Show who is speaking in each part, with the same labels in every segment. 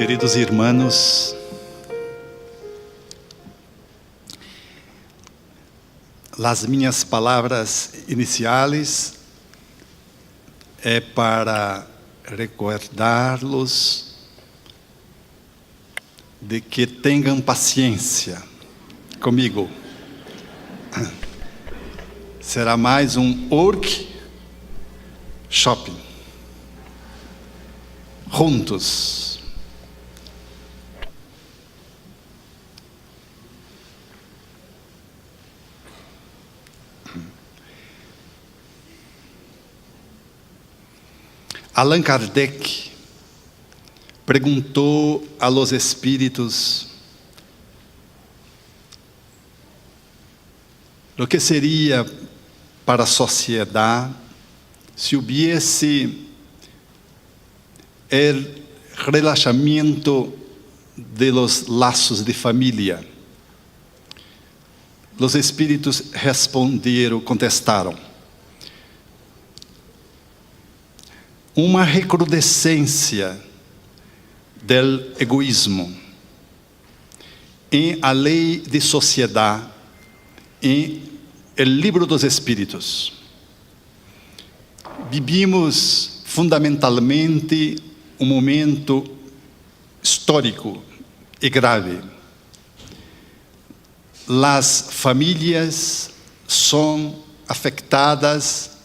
Speaker 1: Queridos irmãos, as minhas palavras iniciais é para recordá-los de que tenham paciência comigo. Será mais um workshop. Juntos. Allan Kardec perguntou a los espíritos o que seria para a sociedade se houvesse o relaxamento de los laços de família. Os espíritos responderam, contestaram: uma recrudescência do egoísmo em a lei de sociedade, em o livro dos Espíritos. Vivimos fundamentalmente um momento histórico e grave. As famílias são afetadas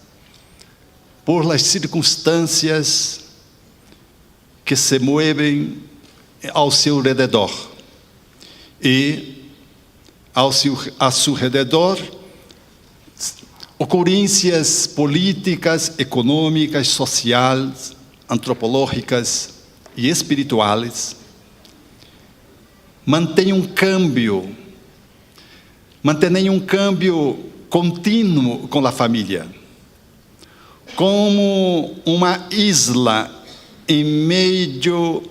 Speaker 1: por las circunstâncias que se movem ao seu redor. E a seu redor, ocorrências políticas, econômicas, sociais, antropológicas e espirituais mantêm um câmbio contínuo com a família, como uma isla em meio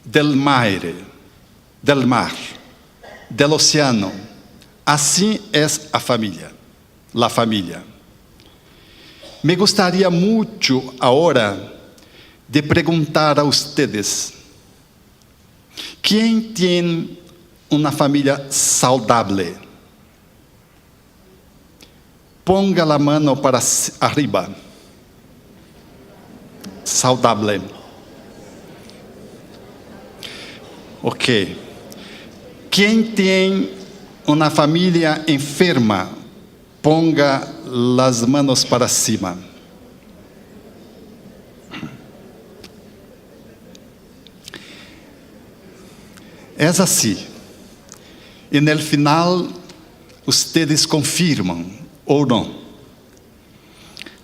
Speaker 1: del mar, del oceano. Assim é a família. Me gostaria muito agora de perguntar a ustedes: quem tem uma família saudável? Ponga a mão para arriba. Saudável. Ok. Quem tem uma família enferma? Ponga as mãos para cima. É assim. E no final, ustedes confirmam ou não.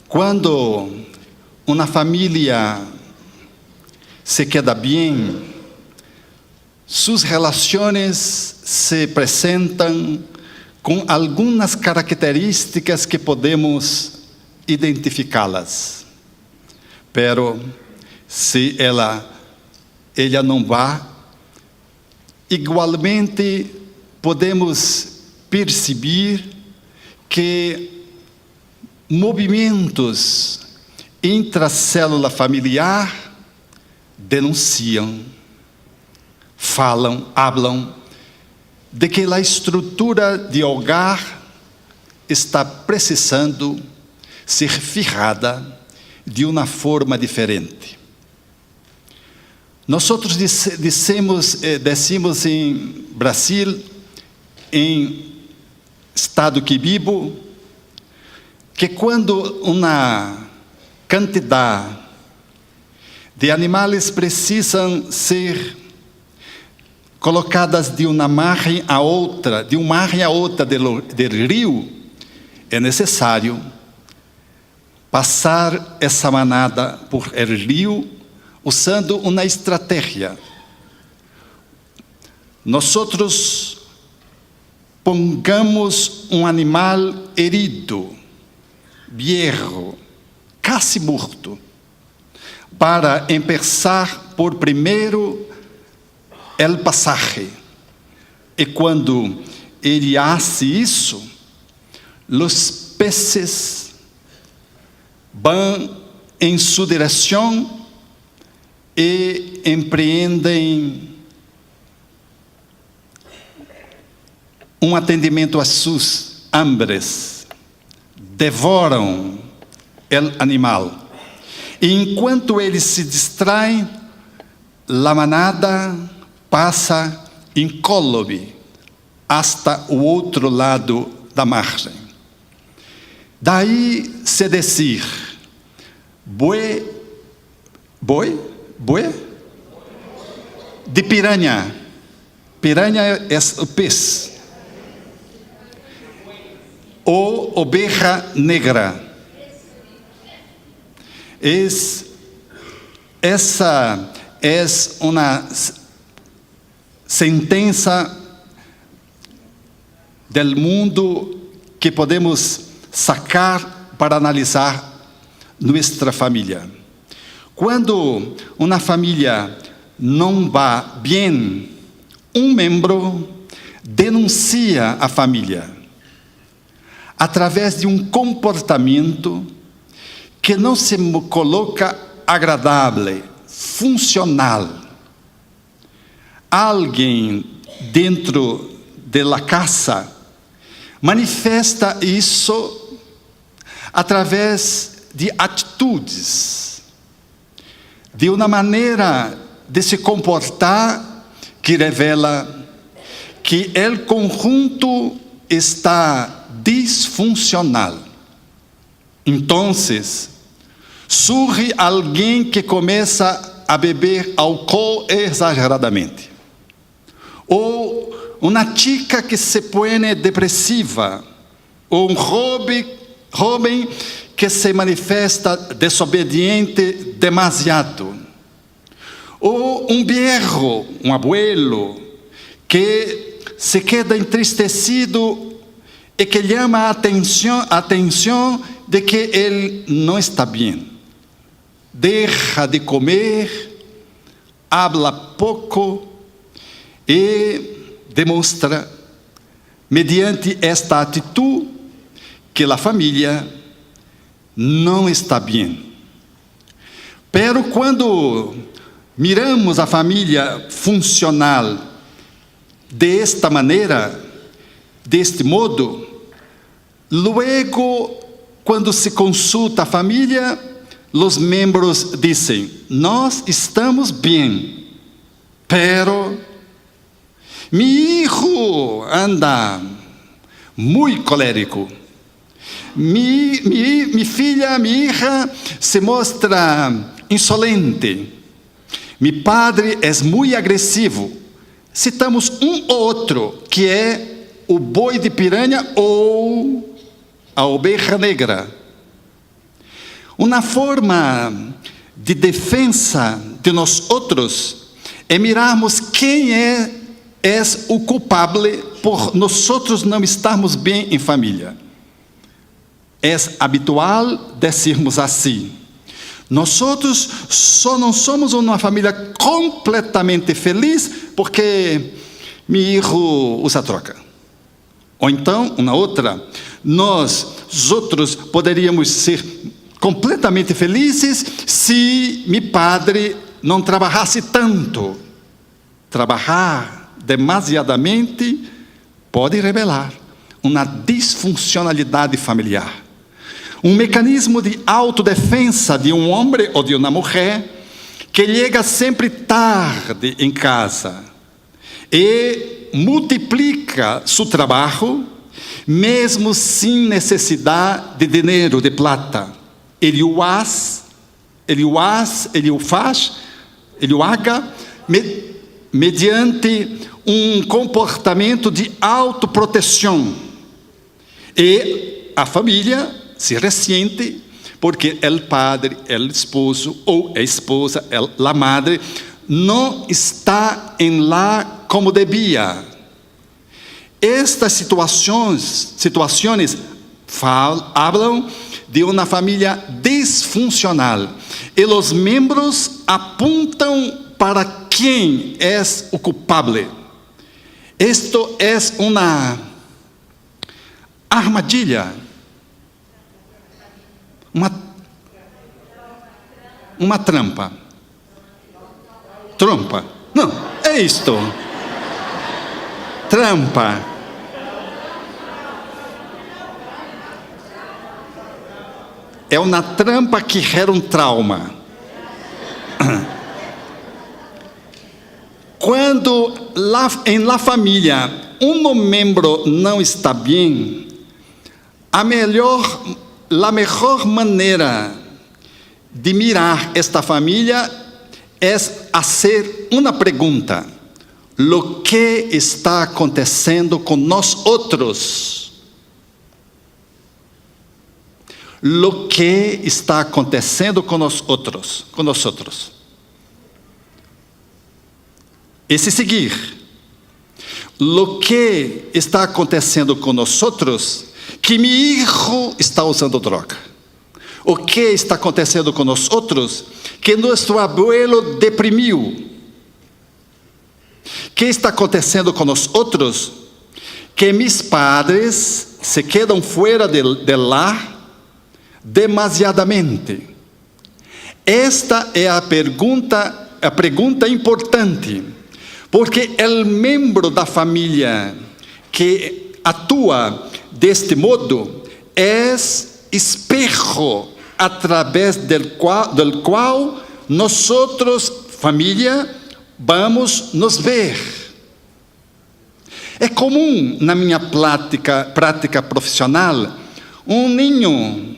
Speaker 1: Quando uma família se queda bem, suas relações se apresentam com algumas características que podemos identificá-las. Pero se ela não vai, igualmente podemos perceber que movimentos intracélula familiar denunciam, hablam de que a estrutura de hogar está precisando ser fijada de uma forma diferente. Nós decimos em Brasil, em estado que vivo, que quando uma quantidade de animais precisam ser colocadas de uma margem a outra, do rio, é necessário passar essa manada por el rio usando uma estratégia. Nós pongamos um animal herido, viejo, quase morto, para empezar por primeiro el pasaje. E quando ele faz isso, os peces vão em sua direção e empreendem um atendimento às suas hambres, devoram o animal. E enquanto eles se distraem, a manada passa incólume hasta o outro lado da margem. Daí se dizer, boi de piranha. Piranha é o peixe. Ou oveja negra. Essa é uma sentença do mundo que podemos sacar para analisar nossa família. Quando uma família não vai bem, um membro denuncia a família através de um comportamento que não se coloca agradável, funcional. Alguém dentro da casa manifesta isso através de atitudes, de uma maneira de se comportar que revela que o conjunto está disfuncional. Então, surge alguém que começa a beber álcool exageradamente, ou uma chica que se põe depressiva, ou um jovem que se manifesta desobediente demasiado, ou um viejo, um abuelo, que se queda entristecido e que chama a atenção de que ele não está bem. Deixa de comer, habla pouco e demonstra, mediante esta atitude, que a família não está bem. Pero quando miramos a família funcional desta maneira, deste modo, luego, quando se consulta a família, os membros dizem: nós estamos bem, pero mi hijo anda muito colérico, mi filha, mi hija se mostra insolente, mi padre é muito agressivo. Citamos um ou outro, que é o boi de piranha ou a oveja negra. Uma forma de defesa de nós outros é mirarmos quem é o culpável por nós outros não estarmos bem em família. É habitual dizermos assim: nós outros só não somos uma família completamente feliz porque meu filho usa droga. Ou então, uma outra, nós outros poderíamos ser completamente felizes se meu padre não trabalhasse tanto. Trabalhar demasiadamente pode revelar uma disfuncionalidade familiar. Um mecanismo de autodefesa de um homem ou de uma mulher que chega sempre tarde em casa e multiplica seu trabalho, mesmo sem necessidade de dinheiro, de plata. Ele o haga mediante um comportamento de autoproteção. E a família se ressente porque o padre, o esposo ou a esposa, a madre, não está em lá como devia. Estas situações falam de uma família disfuncional e os membros apontam para quem é o culpável. Isto é uma armadilha, uma trampa. Trompa. Não, é isto. Trampa. É uma trampa que gera um trauma. Quando em la família um membro não está bem, a melhor maneira de mirar esta família é fazer uma pergunta: o que está acontecendo com nós outros? O que está acontecendo com nós outros? E se seguir, o que está acontecendo com nós outros, que meu filho está usando droga? O que está acontecendo com nós outros, que nosso abuelo deprimiu? O que está acontecendo com nós outros, que mis padres se quedam fora del lar demasiadamente? Esta é a pergunta importante, porque o membro da família que atua deste modo é espejo através del qual nós, família, vamos nos ver. É comum na minha prática profissional ninho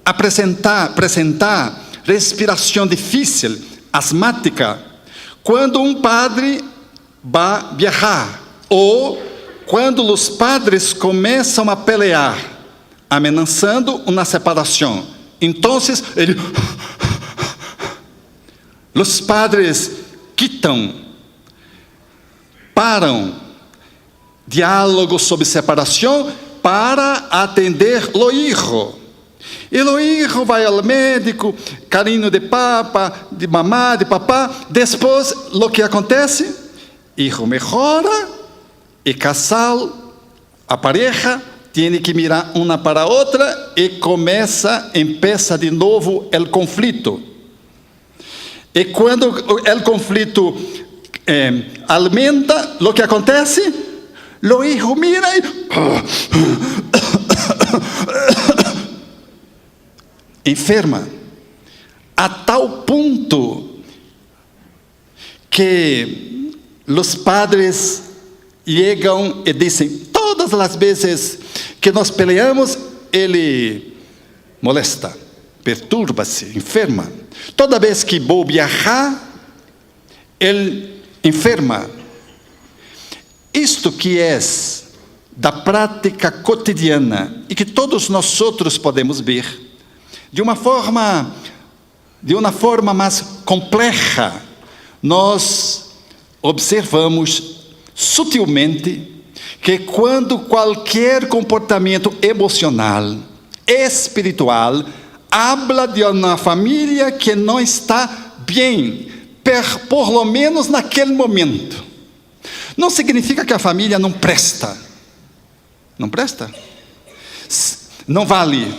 Speaker 1: apresentar respiração difícil, asmática, quando padre vai viajar, ou quando os padres começam a pelear, ameaçando uma separação. Então, os padres quitam, param diálogos sobre separação para atender o filho. E o filho vai ao médico, carinho de papa, de mamá, de papá. Depois, o que acontece? Hijo melhora, e casal, a pareja, tem que mirar uma para a outra e empieza de novo o conflito. E quando o conflito aumenta, o que acontece? O hijo mira e enferma, a tal ponto que os padres chegam e dizem: todas as vezes que nós peleamos, ele molesta, perturba-se, enferma. Toda vez que vou viajar, ele enferma. Isto que é da prática cotidiana e que todos nós outros podemos ver de uma forma mais complexa, nós observamos sutilmente que quando qualquer comportamento emocional, espiritual, habla de uma família que não está bem, por lo menos naquele momento, não significa que a família não presta. Não presta? Não vale.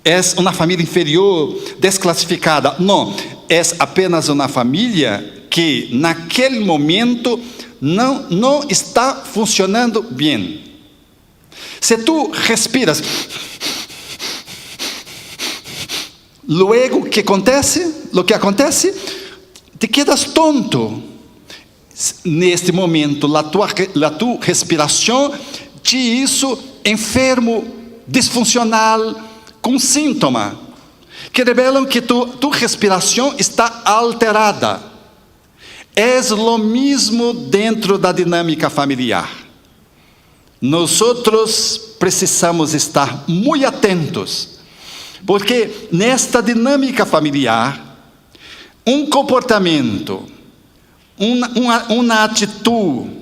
Speaker 1: É uma família inferior, desclassificada. Não, é apenas uma família que naquele momento não está funcionando bem. Se tu respiras, luego o que acontece? Te quedas tonto. Neste momento, a tua respiração te hizo enfermo, disfuncional, com síntoma que revelam que tu respiração está alterada. É o mesmo dentro da dinâmica familiar. Nós precisamos estar muito atentos, porque nesta dinâmica familiar, um comportamento, uma atitude,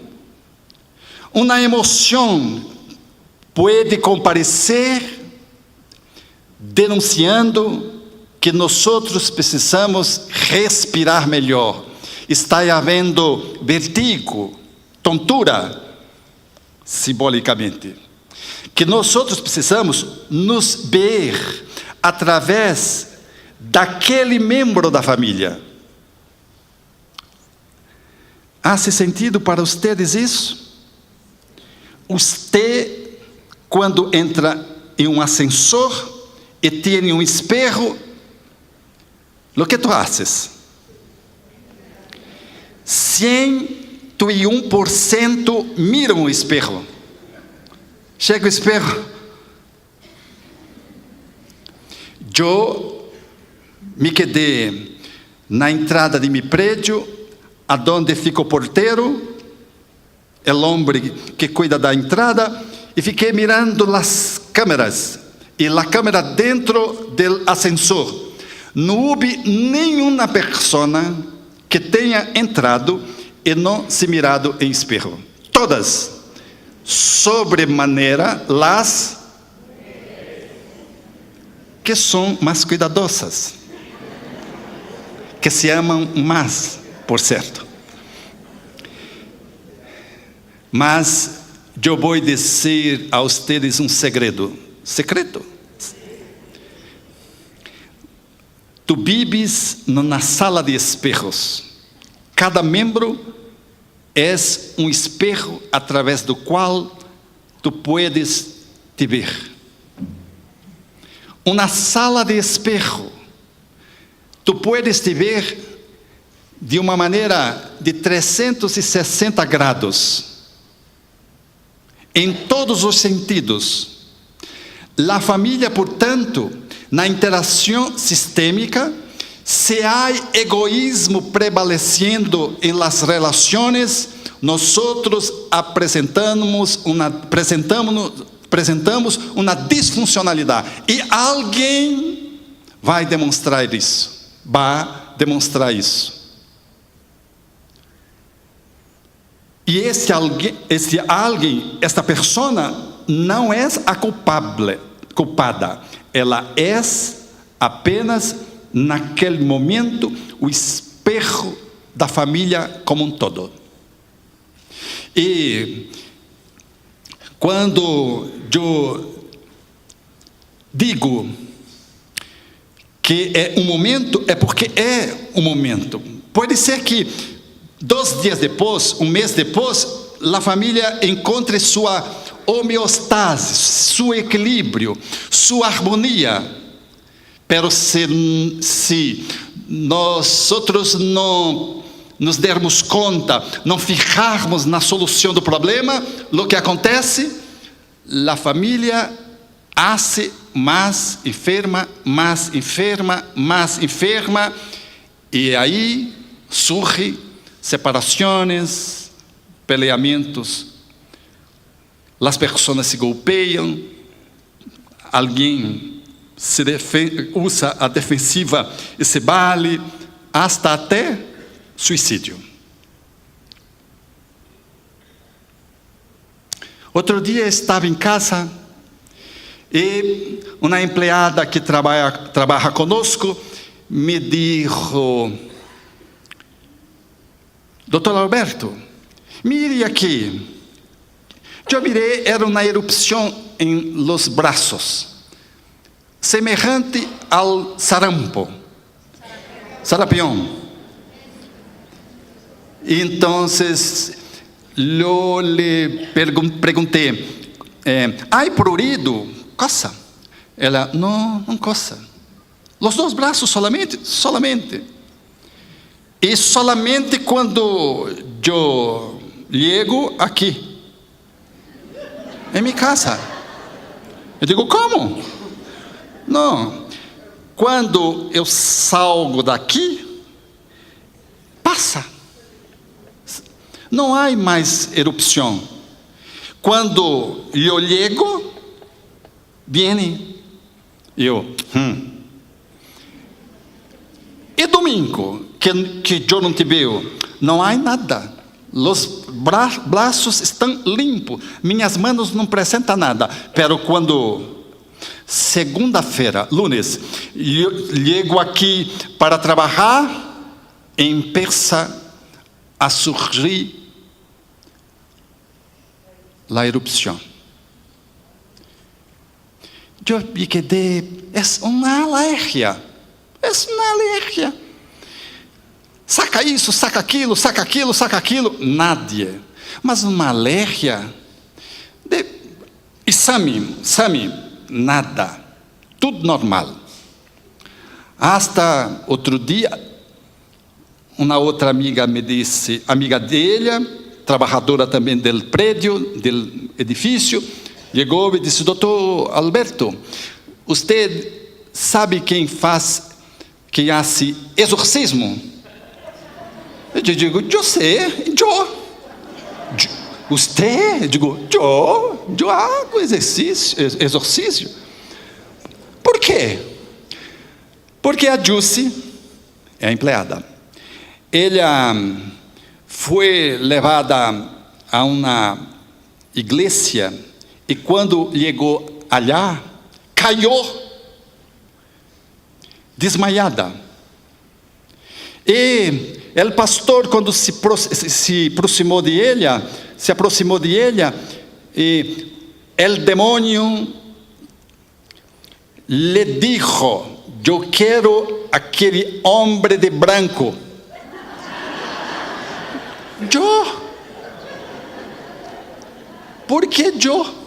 Speaker 1: uma emoção pode comparecer denunciando que nós precisamos respirar melhor. Está havendo vertigo, tontura, simbolicamente. Que nós precisamos nos ver através daquele membro da família. Hace sentido para vocês isso? Você, quando entra em um ascensor e tem um espelho, o que tu haces? 101% miram o espelho. Chega o espelho. Eu me quedei na entrada de meu prédio, aonde fica o porteiro, o homem que cuida da entrada, e fiquei mirando as câmeras, e a câmera dentro do ascensor. Não houve nenhuma pessoa que tenha entrado e não se mirado em espelho. Todas, sobremaneira, las que são mais cuidadosas, que se amam mais, por certo. Mas eu vou dizer a vocês um segredo. Secreto. Tu vives na sala de espelhos. Cada membro é um espelho através do qual tu puedes te ver. Uma sala de espelho. Tu puedes te ver de uma maneira de 360 graus. Em todos os sentidos. A família, portanto, na interação sistêmica, se há egoísmo prevalecendo em las relações, nós apresentamos uma disfuncionalidade. E alguém vai demonstrar isso. E esse alguém, esta pessoa, não é a culpada. Ela é apenas, naquele momento, o espelho da família como um todo. E quando eu digo que é um momento, é porque é um momento. Pode ser que 2 dias depois, um mês depois, a família encontre sua homeostase, seu equilíbrio, sua harmonia. Pero se nós não nos dermos conta, não ficarmos na solução do problema, o que acontece? A família hace mais enferma, e aí surgem separações, peleamentos, as pessoas se golpeiam, alguém usa a defensiva e se vale, até suicídio. Outro dia estava em casa e uma empregada que trabalha conosco me disse: Doutor Alberto, mire aqui. Eu mirei, era uma erupção em los braços, semejante ao sarampião. Então, eu lhe perguntei: há prurido? Coça? Ela: não coça. Os 2 braços solamente. E solamente quando eu chego aqui, em minha casa. Eu digo: como? Não. Quando eu salgo daqui, passa. Não há mais erupção. Quando eu chego, vem. Eu. E domingo, que eu não te vejo, não há nada. Os braços estão limpos, minhas mãos não apresentam nada. Pero quando segunda-feira, lunes, eu chego aqui para trabalhar, empieza a surgir a erupção. Eu me quedei, é uma alergia. É uma alergia. Saca isso, saca aquilo, saca aquilo, saca aquilo. Nadie. Mas uma alergia. Exame, nada. Tudo normal. Hasta outro dia, uma outra amiga me disse, amiga dele, trabalhadora também do prédio, do edifício, chegou e disse: doutor Alberto, você sabe quem faz exorcismo? Eu digo: eu sei, eu. Você? Eu digo: eu hago exercício. Por quê? Porque a Jussi é a empregada. Ela foi levada a uma igreja e quando chegou allá, caiu desmaiada. E o pastor, quando se aproximou de ela, e o demônio lhe dijo: eu quero aquele homem de branco. Eu? Por que eu?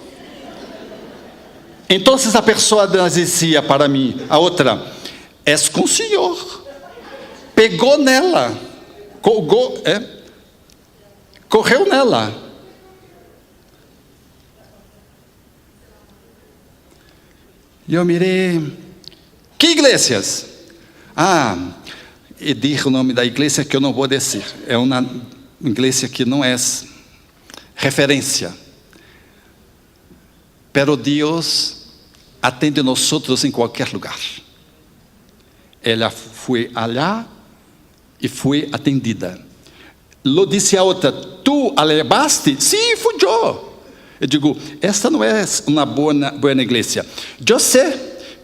Speaker 1: Então a pessoa dizia para mim, a outra: és com o Senhor. Pegou nela, correu nela. E eu mirei: que igrejas? E disse o nome da igreja que eu não vou dizer. É uma igreja que não é referência. Pero Deus atende nós em qualquer lugar. Ela foi allá e foi atendida. Lo disse a outra: tu a levaste? Sim, fui eu. Eu digo: esta não é uma boa igreja. Eu sei,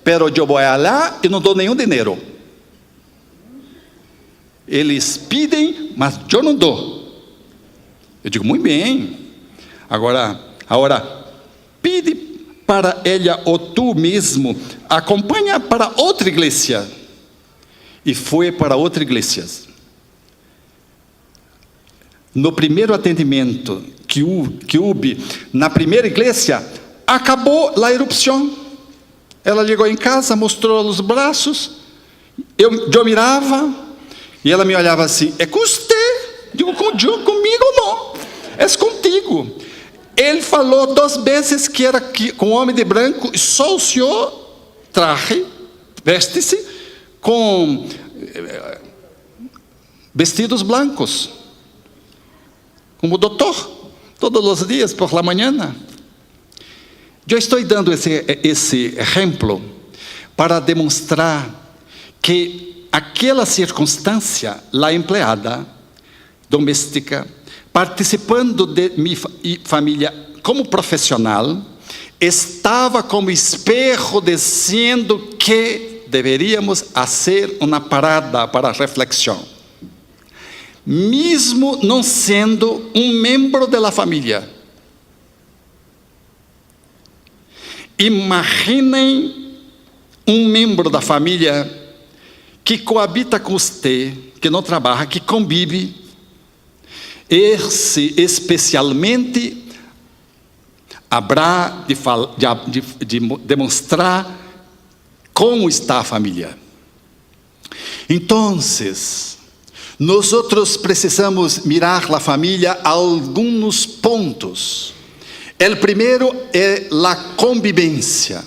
Speaker 1: pero eu vou lá e não dou nenhum dinheiro. Eles pedem, mas eu não dou. Eu digo: muito bem. Agora, pede para ela ou tu mesmo, acompanha para outra igreja. E foi para outra igreja. No primeiro atendimento que houve na primeira igreja, acabou a erupção. Ela chegou em casa, mostrou os braços, eu mirava, e ela me olhava assim: é com você? Digo: comigo não, é contigo. Ele falou 2 vezes que era com o homem de branco, e só o senhor veste-se com vestidos blancos, como doutor, todos os dias por la manhã. Eu estou dando esse exemplo para demonstrar que aquela circunstância, a empregada doméstica, participando de minha família como profissional, estava como espelho dizendo que deveríamos fazer uma parada para reflexão. Mesmo não sendo membro da família. Imaginem membro da família que coabita com você, que não trabalha, que convive. Esse especialmente haverá de demonstrar como está a família. Então, nós precisamos mirar a família a alguns pontos. O primeiro é a convivência.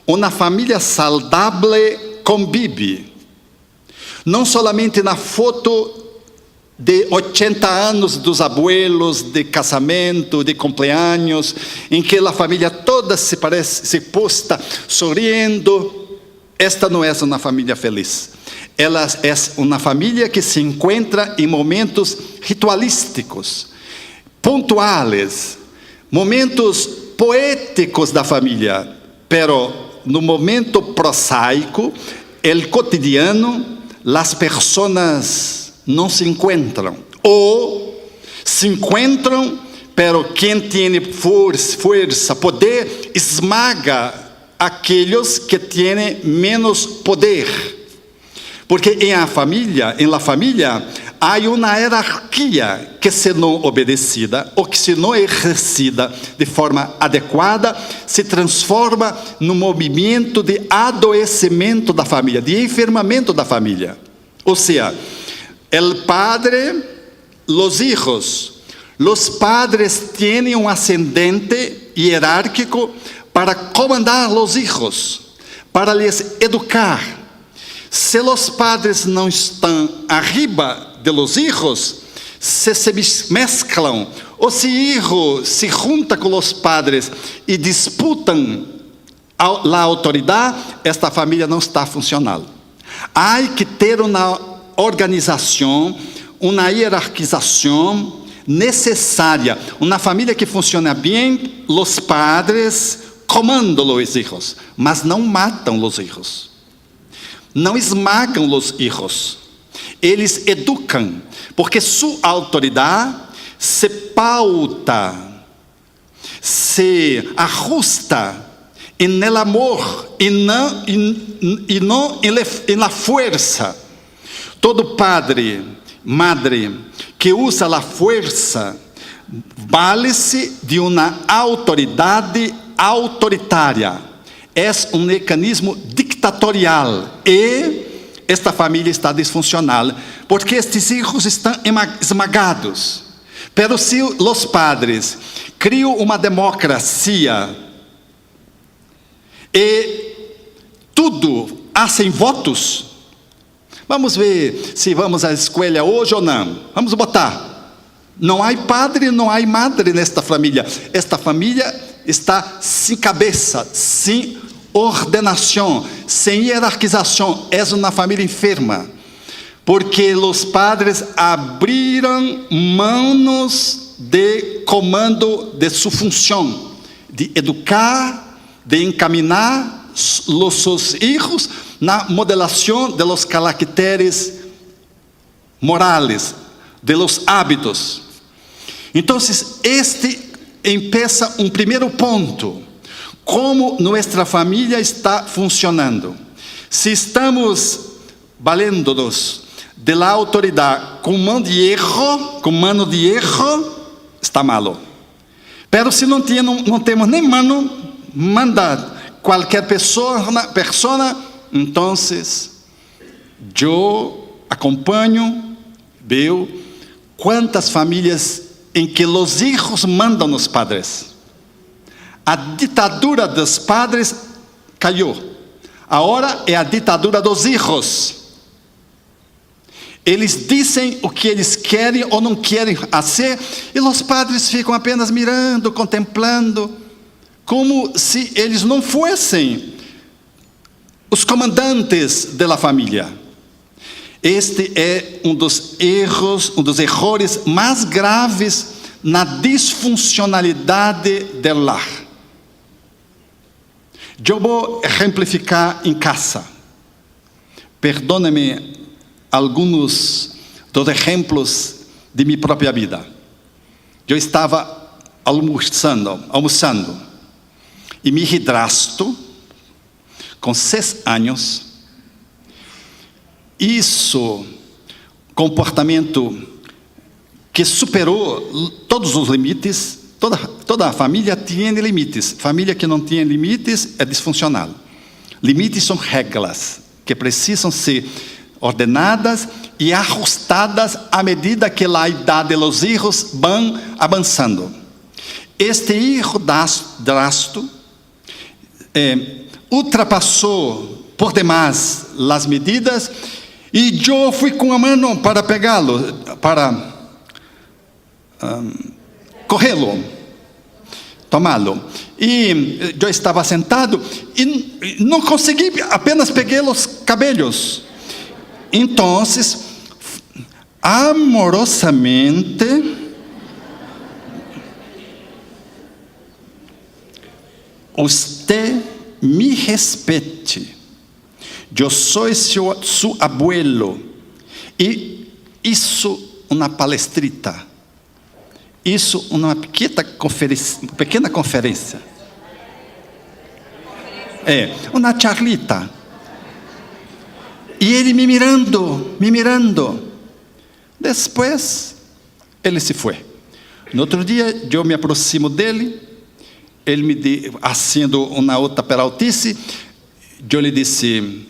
Speaker 1: Uma família saudável convive. Não somente na foto de 80 anos dos abuelos, de casamento, de cumpleaños, em que a família toda se posta sorrindo. Esta não é uma família feliz. Ela é uma família que se encontra em momentos ritualísticos, pontuais, momentos poéticos da família, pero no momento prosaico, el cotidiano, as pessoas não se encontram, ou se encontram, pero quem tem força, poder, esmaga aqueles que têm menos poder. Porque em la família, há uma hierarquia que, se não obedecida ou que, se não exercida de forma adequada, se transforma num movimento de adoecimento da família, de enfermamento da família. Ou seja, el padre, los hijos. Los padres tienen un ascendente jerárquico para comandar los hijos, para les educar. Se los padres não estão arriba de los hijos, se mesclam, ou se hijo se junta com os padres e disputam a autoridade, esta família não está funcional. Há que ter uma organização, uma hierarquização necessária. Uma família que funciona bem, os padres comandam os hijos, mas não matam os hijos. Não esmagam os hijos. Eles educam, porque sua autoridade se pauta, se ajusta en amor e não na força. Todo padre, madre que usa a força vale-se de uma autoridade autoritária. É um mecanismo dictatorial e esta família está disfuncional, porque estes filhos estão esmagados. Pero se os padres criam uma democracia e tudo fazem votos, vamos ver se vamos à escola hoje ou não. Vamos botar. Não há padre, não há madre nesta família. Esta família está sem cabeça, sem ordenação, sem hierarquização. É uma família enferma, porque os padres abriram mãos de comando de sua função, de educar, de encaminhar os seus filhos na modelação de los caracteres morales, de los hábitos. Então, este empieza um primeiro ponto. Como nossa família está funcionando? Se estamos valendo-nos de la autoridade com mão de erro, está malo. Pero se não temos nem mano, manda qualquer pessoa, então eu acompanho, veo quantas famílias em que os hijos mandam nos padres. A ditadura dos padres caiu. Agora é a ditadura dos hijos. Eles dizem o que eles querem ou não querem fazer, e os padres ficam apenas mirando, contemplando, como se eles não fossem os comandantes da família. Este é um dos erros mais graves na disfuncionalidade do lar. Eu vou exemplificar em casa. Perdone-me alguns dos exemplos de minha própria vida. Eu estava almoçando, e mi hidrasto, com 6 anos, isso, comportamento que superou todos os limites. Toda a família tem limites. Família que não tem limites é disfuncional. Limites são regras que precisam ser ordenadas e ajustadas à medida que a idade dos filhos vão avançando. Este hijo drasto ultrapassou por demais as medidas, e eu fui com a mão para pegá-lo, para corrê-lo, tomá-lo. E eu estava sentado e não consegui, apenas peguei os cabelos. Então, amorosamente, você me respeite. Eu sou seu abuelo. E isso, uma palestrita. Isso, uma pequena conferência. Uma charlita. E ele me mirando. Depois, ele se foi. No outro dia, eu me aproximo dele, ele me fazendo uma outra peraltice, eu lhe disse,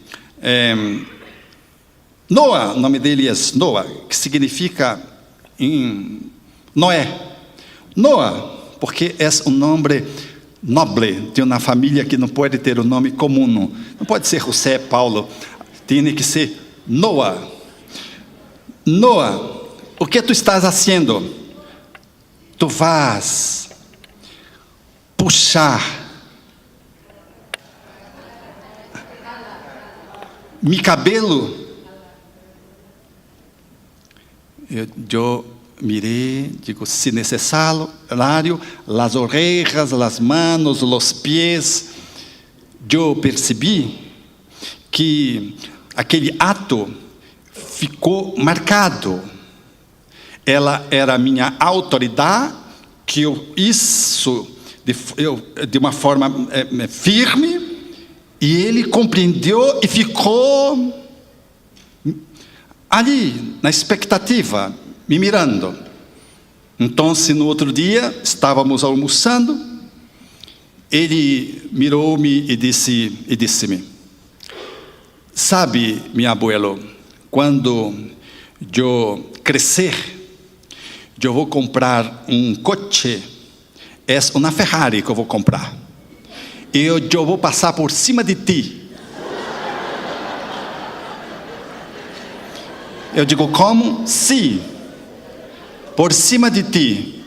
Speaker 1: Noah, o nome dele é Noah, que significa Noé. Noah, porque é um nome nobre de uma família que não pode ter um nome comum. Não pode ser José, Paulo, tem que ser Noah. Noah, o que tu estás fazendo? Tu vas puxar mi cabelo. Eu mirei, digo, se necessário, as orejas, as manos, os pés. Eu percebi que aquele ato ficou marcado. Ela era a minha autoridade, que eu isso de uma forma firme, e ele compreendeu e ficou ali, na expectativa, me mirando. Então, no outro dia, estávamos almoçando, ele mirou-me e disse-me, sabe, meu abuelo, quando eu crescer, eu vou comprar um coche, é uma Ferrari que eu vou comprar, e eu vou passar por cima de ti. Eu digo, como? Sim, por cima de ti.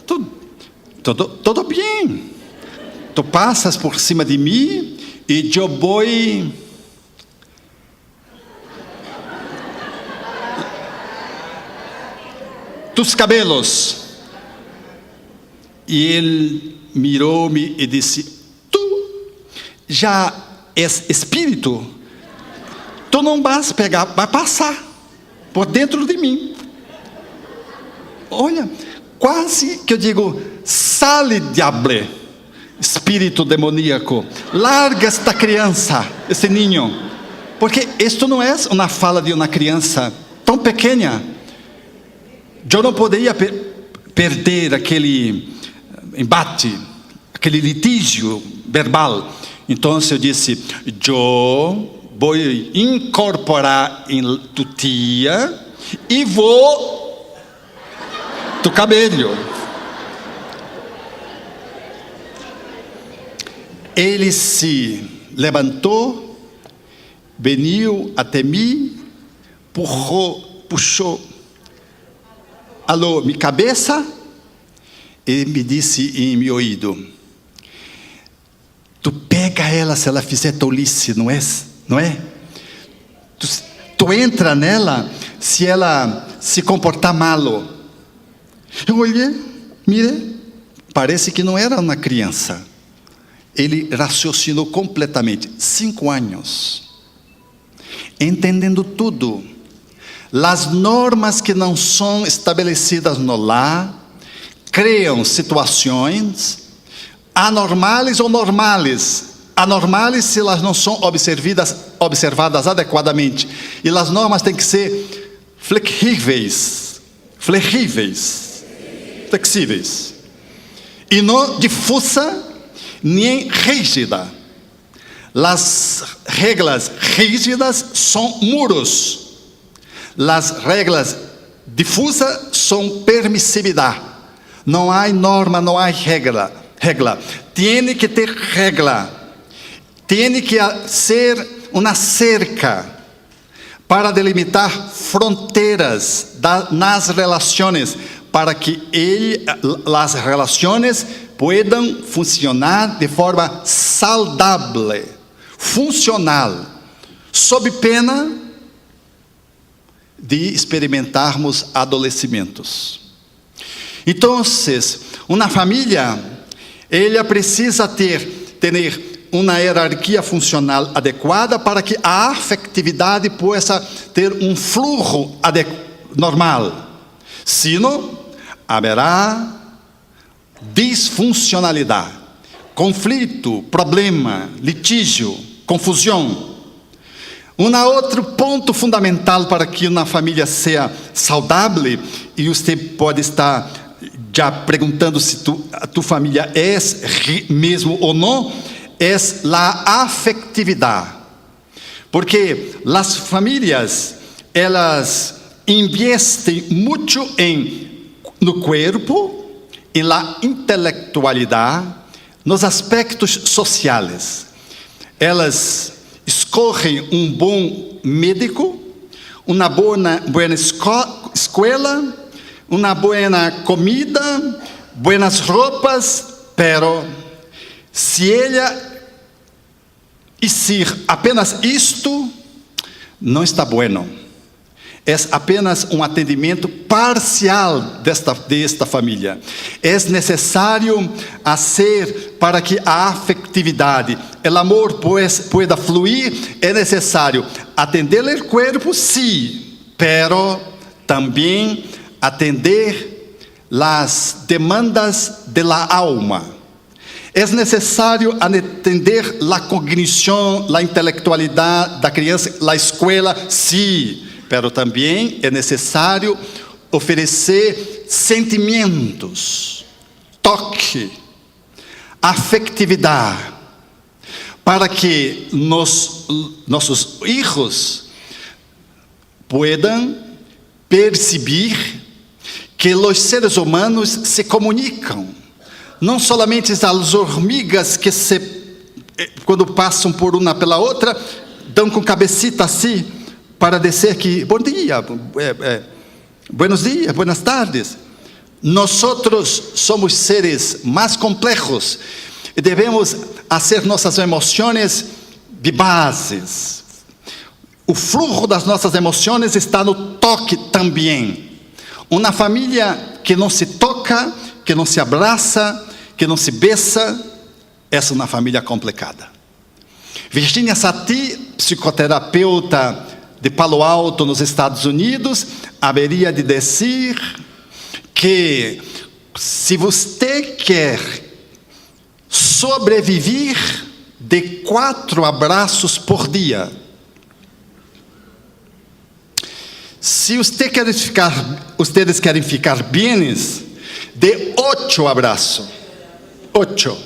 Speaker 1: Tudo bem. Tu passas por cima de mim e eu vou tus cabelos. E ele mirou-me e disse, tu já és espírito, tu não vas pegar, vai passar por dentro de mim. Olha, quase que eu digo, sale, diable, espírito demoníaco, larga esta criança, esse ninho, porque isto não é uma fala de uma criança tão pequena. Eu não poderia perder aquele embate, aquele litígio verbal. Então eu disse, eu vou incorporar em tu tia e vou tu cabelo. Ele se levantou, veio até mim, puxou minha cabeça e me disse em meu ouvido, tu pega ela se ela fizer tolice, não é? Tu entra nela se ela se comportar malo. Eu olhei, mirei, parece que não era uma criança. Ele raciocinou completamente, 5 anos, entendendo tudo. As normas que não são estabelecidas no lar criam situações anormais ou normais. Anormais se elas não são observadas adequadamente. E as normas têm que ser flexíveis. E não difusa nem rígida. As regras rígidas são muros. As regras difusas são permissividade. Não há norma, não há regra. Tem que ter regra. Tem que ser uma cerca para delimitar fronteiras nas relações, para que as relações possam funcionar de forma saudável, funcional, sob pena de experimentarmos adoecimentos. Então, uma família, ela precisa ter uma hierarquia funcional adequada para que a afetividade possa ter um fluxo normal. Senão, haverá disfuncionalidade, conflito, problema, litígio, confusão. Outro ponto fundamental para que uma família seja saudável, e você pode estar já perguntando se a tua família é mesmo ou não, é a afetividade. Porque as famílias, elas investem muito no corpo, na intelectualidade, nos aspectos sociais. Elas escolhem um bom médico, uma boa escola, uma boa comida, boas roupas, pero se ela ser apenas isto, não está bueno. É apenas um atendimento parcial desta família. É necessário fazer para que a afetividade, o amor pueda fluir. É necessário atender o corpo, sim, pero também atender as demandas da alma. É necessário atender a cognição, a intelectualidade da criança, a escola, sim, pero também é necessário oferecer sentimentos, toque, afetividade, para que nossos filhos puedan perceber que os seres humanos se comunicam. Não somente as hormigas que quando passam por uma pela outra, dão com cabecita assim, para dizer que, bom dia, buenos dias, buenas tardes. Nós somos seres mais complexos e devemos fazer nossas emoções vivazes. O fluxo das nossas emoções está no toque também. Uma família que não se toca, que não se abraça, que não se beija, é uma família complicada. Virginia Satir, psicoterapeuta de Palo Alto, nos Estados Unidos, haveria de dizer que se você quer sobreviver de 4 abraços por dia, se vocês querem ficar bem, de 8 abraços. 8.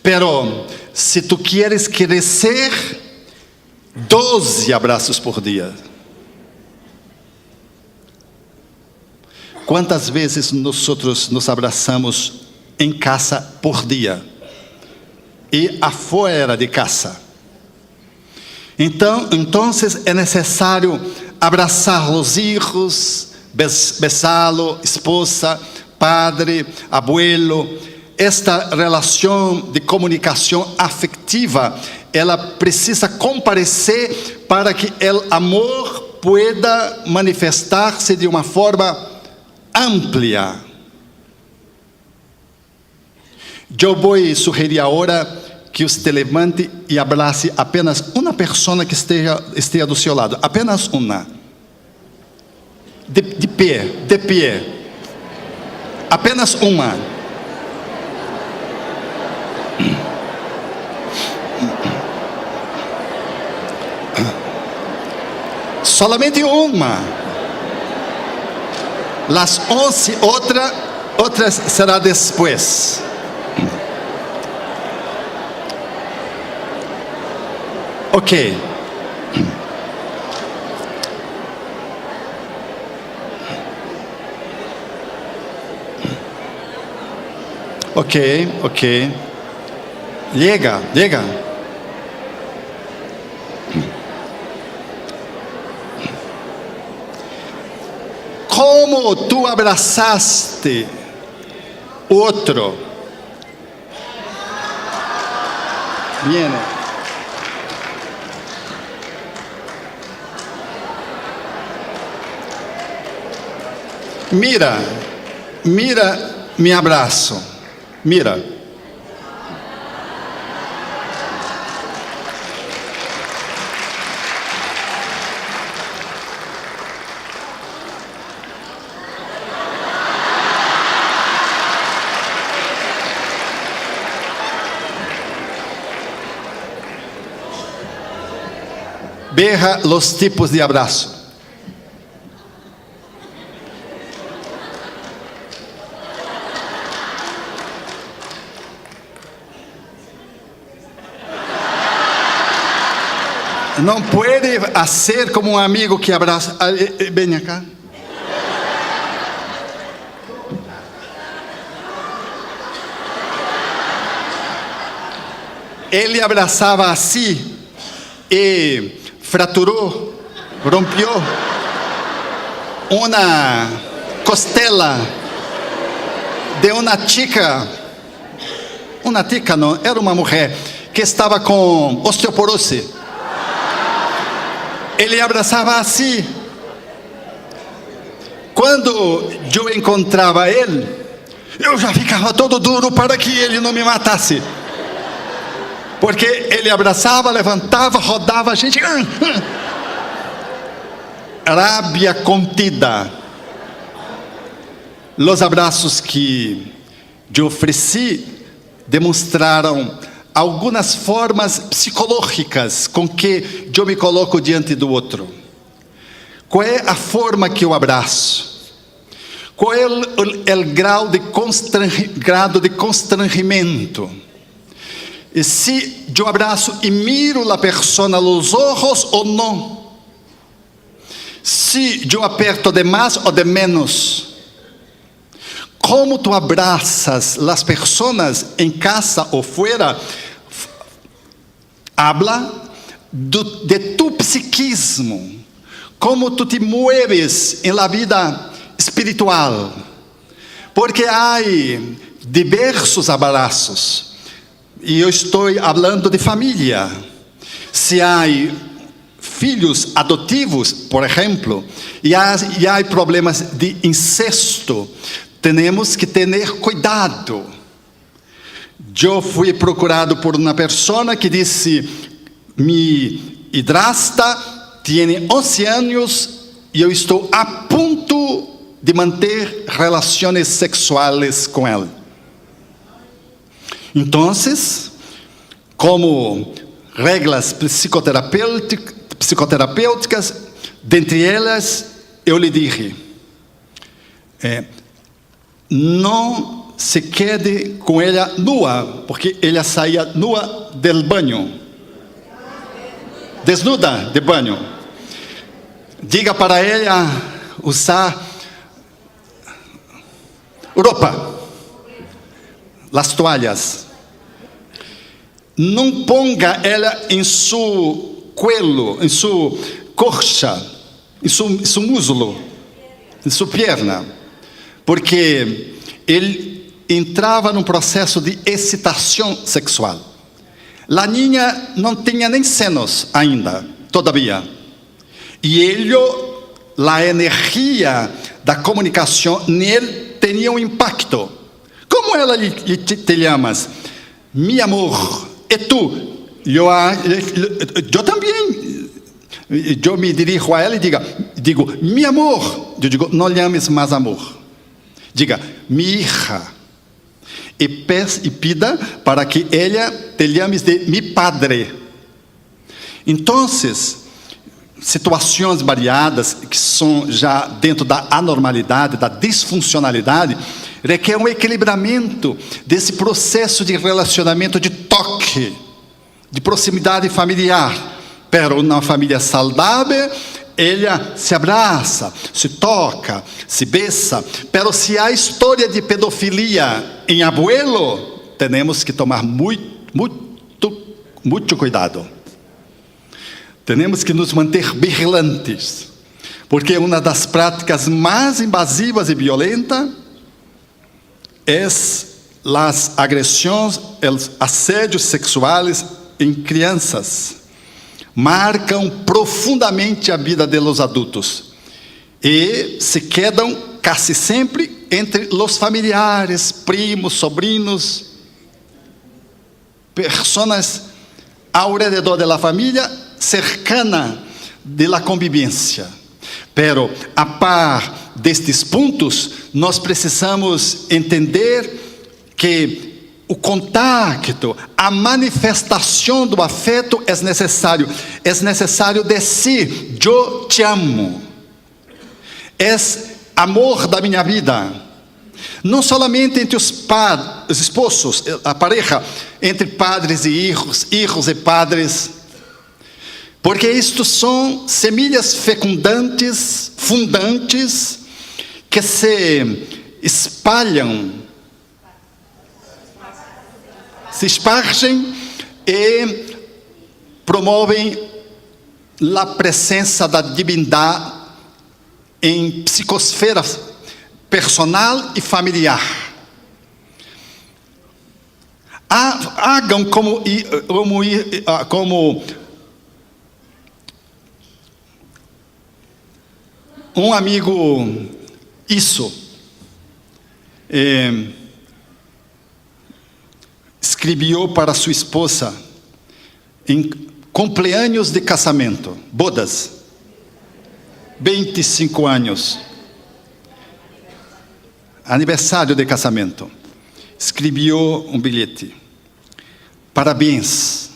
Speaker 1: Pero se tu quieres crescer, 12 abraços por dia. Quantas vezes nós nos abraçamos em casa por dia? E afuera de casa? Então é necessário abraçar os filhos, besá-lo, esposa, padre, abuelo. Esta relação de comunicação afetiva, ela precisa comparecer para que o amor pueda manifestar-se de uma forma ampla. Eu vou sugerir agora que você levante e abrace apenas uma pessoa que esteja do seu lado, apenas uma. De pé, apenas uma. Solamente uma. Las 11 outras será depois. Ok. Ok. Llega. Como tu abraçaste o outro? Viene. Mira mi abraço. Mira. Veja os tipos de abraço. Não pode fazer como um amigo que abraça. Vem cá. Ele abraçava assim e fraturou, rompeu uma costela de uma tica não, era uma mulher que estava com osteoporose. Ele abraçava assim. Quando eu encontrava ele, eu já ficava todo duro para que ele não me matasse. Porque ele abraçava, levantava, rodava a gente. Rábia contida. Os abraços que eu ofereci demonstraram algumas formas psicológicas com que eu me coloco diante do outro. Qual é a forma que eu abraço? Qual é o grau de constrangimento? E se eu abraço e miro a pessoa nos olhos ou não? Se eu aperto de mais ou de menos? Como tu abraças as pessoas em casa ou fora, habla de tu psiquismo, como tu te mueves em la vida espiritual, porque há diversos abraços, e eu estou falando de família. Se há filhos adotivos, por exemplo, e há problemas de incesto, temos que ter cuidado. Eu fui procurado por uma pessoa que disse: mi hidrasta tem 11 anos e eu estou a ponto de manter relações sexuais com ela. Então, como regras psicoterapêuticas, dentre elas, eu lhe disse: não se quede com ela nua, porque ela saía nua del banho, desnuda de banho. Diga para ela usar roupa, as toalhas. Não ponga ela em seu cuello, em sua coxa, em seu muslo, em sua perna, porque ele entrava num processo de excitação sexual. A niña não tinha nem senos ainda, todavia. E ele, a energia da comunicação nele tinha um impacto. Como ela te chamas? Mi amor. E tu? Eu também. Eu me dirijo a ela e digo, mi amor. Eu digo, não llames mais amor. Diga, mi hija. E pida para que ela te llames de mi padre. Então, situações variadas que são já dentro da anormalidade, da disfuncionalidade, requer um equilibramento desse processo de relacionamento de toque, de proximidade familiar. Pero uma família saudável, ela se abraça, se toca, se beija. Pero se há história de pedofilia em abuelo, temos que tomar muito cuidado. Temos que nos manter vigilantes, porque uma das práticas mais invasivas e violentas é as agressões, os assédios sexuais em crianças. Marcam profundamente a vida dos adultos e se quedam quase sempre entre os familiares, primos, sobrinhos, pessoas ao redor da família cercana de la convivência. Pero a par destes pontos, nós precisamos entender que o contacto, a manifestação do afeto é necessário. É necessário dizer, eu te amo. É amor da minha vida. Não somente entre os esposos, a pareja, entre padres e hijos e padres. Porque estes são semilhas fecundantes, fundantes, que se espalham, se espargem e promovem a presença da divindade em psicosfera personal e familiar. Hagam como um amigo escreveu para sua esposa em cumpleaños de casamento, bodas, 25 anos, aniversário de casamento. Escreveu um bilhete: parabéns,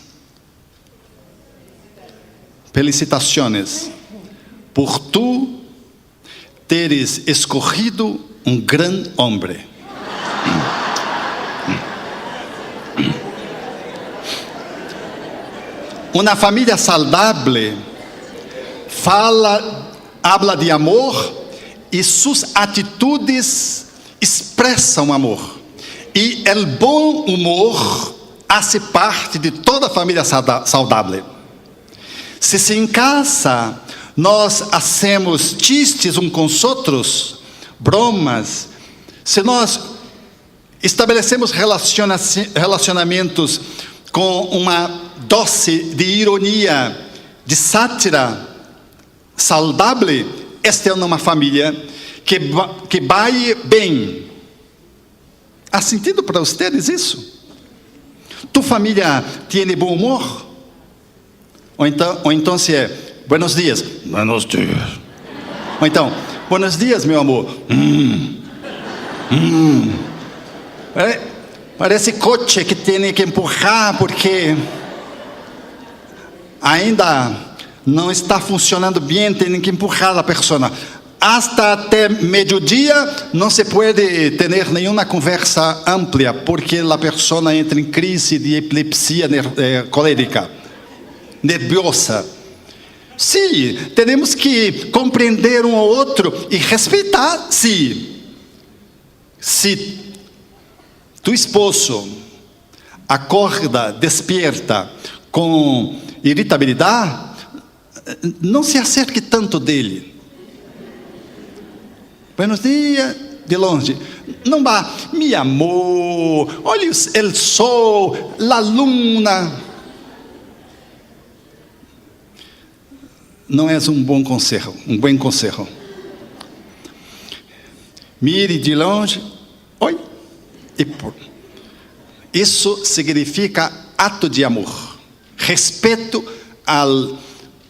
Speaker 1: felicitações, por tu teres escorrido um grande homem. Uma família saudável habla de amor e suas atitudes expressam amor. E o bom humor faz parte de toda a família saudável. Se em casa nós hacemos chistes uns com os outros, bromas, se nós estabelecemos relacionamentos com uma dose de ironia, de sátira saudável, esta é uma família que vai bem. Há sentido para vocês isso? Tu família tem bom humor? Ou então se é buenos dias. Buenos dias. Ou então, buenos dias, meu amor. Parece coche que tem que empurrar porque ainda não está funcionando bem, tem que empurrar a pessoa. Até meio-dia não se pode ter nenhuma conversa ampla, porque a pessoa entra em crise de epilepsia colérica, nerviosa. Sim, temos que compreender um ao outro e respeitar, sim. Se tu esposo acorda, despierta com irritabilidade, não se acerque tanto dele. Buenos dias, de longe. Não vá, meu amor, olha o sol, a luna. Não é um bom conselho, Mire de longe, oi, isso significa ato de amor, respeito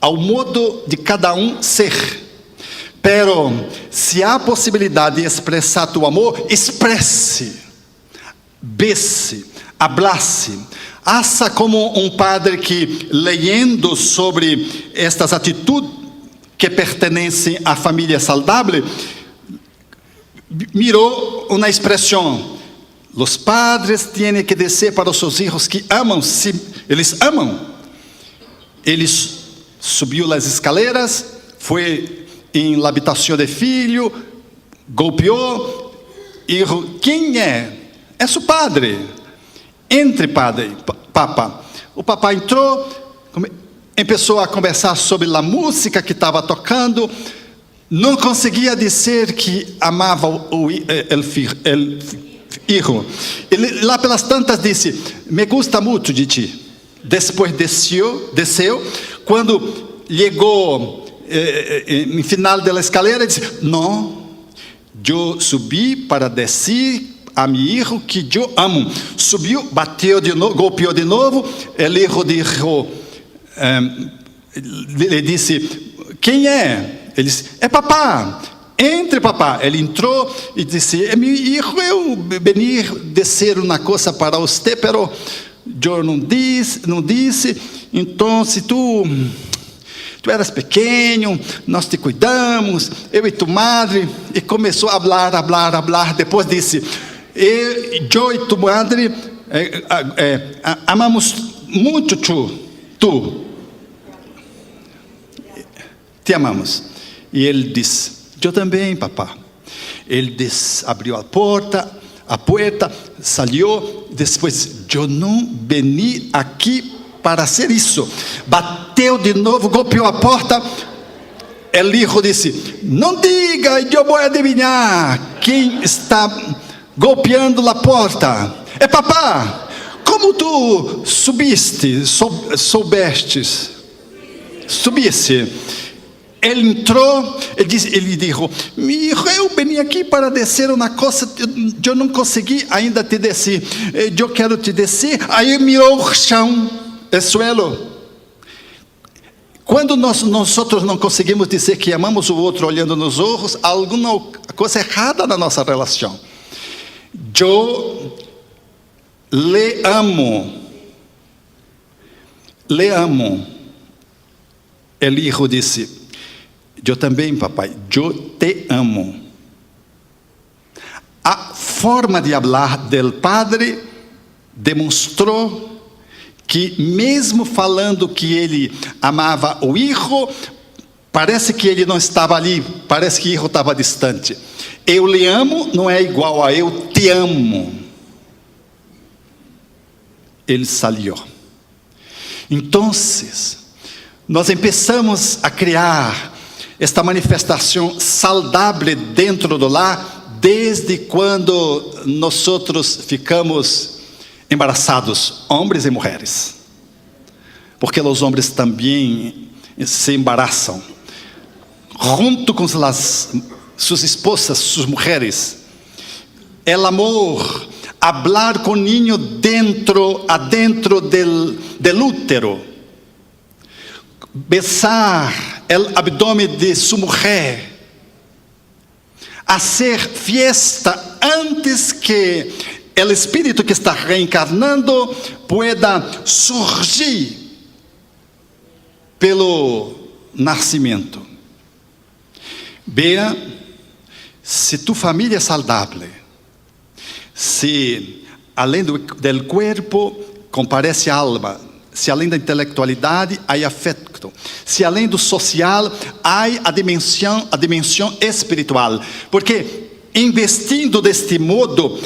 Speaker 1: ao modo de cada ser. Pero se há possibilidade de expressar tu amor, expresse, bese, abrace. Faça como um padre que, lendo sobre estas atitudes que pertencem à família saudável, mirou uma expressão: os padres têm que dizer para os seus filhos que amam, se eles amam. Ele subiu as escaleras, foi em la habitação de filho, golpeou e disse: quem é? É seu padre. Entre, padre, papa. O papai entrou, começou a conversar sobre a música que estava tocando. Não conseguia dizer que amava o filho. Ele, lá pelas tantas, disse: me gusta muito de ti. Depois desceu. Quando chegou no final da escalera, disse: não, eu subi para dizer a meu filho que eu amo. Subiu, bateu de novo, golpeou de novo. Ele lhe disse: quem é? Ele disse: é papá. Entre, papá. Ele entrou e disse: meu filho, eu venir dizer uma coisa para você, pero eu não disse. Então, se tu eras pequeno, nós te cuidamos, eu e tu madre. E começou a falar. Depois disse: eu e tu madre amamos muito tu. Te amamos. E ele disse: eu também, papá. Ele abriu a porta, saiu. Depois: eu não vim aqui para ser isso. Bateu de novo, golpeou a porta. O filho disse: não diga, eu vou adivinhar quem está golpeando a porta. É papá. Como tu subiste? Subiste. Ele entrou, ele disse: meu filho, eu vim aqui para dizer uma coisa, eu não consegui ainda te dizer, eu quero te dizer. Aí mirou o chão, o suelo. Quando nós não conseguimos dizer que amamos o outro olhando nos olhos, há alguma coisa errada na nossa relação. Eu le amo. O filho disse: eu também, papai, eu te amo. A forma de falar do padre demonstrou que, mesmo falando que ele amava o filho, parece que ele não estava ali, parece que o filho estava distante. Eu lhe amo não é igual a eu te amo. Ele saiu. Então, nós começamos a criar esta manifestação saudável dentro do lar, desde quando nós ficamos embaraçados, homens e mulheres, porque os homens também se embaraçam, junto com suas esposas, suas mulheres. O amor, hablar com o ninho adentro del útero, besar o abdômen de sua mulher, hacer fiesta antes que o espírito que está reencarnando pueda surgir pelo nascimento. Veja, se tu família é saudável, se além do corpo comparece a alma, se além da intelectualidade há afeto, se além do social há a dimensão espiritual, porque investindo deste modo,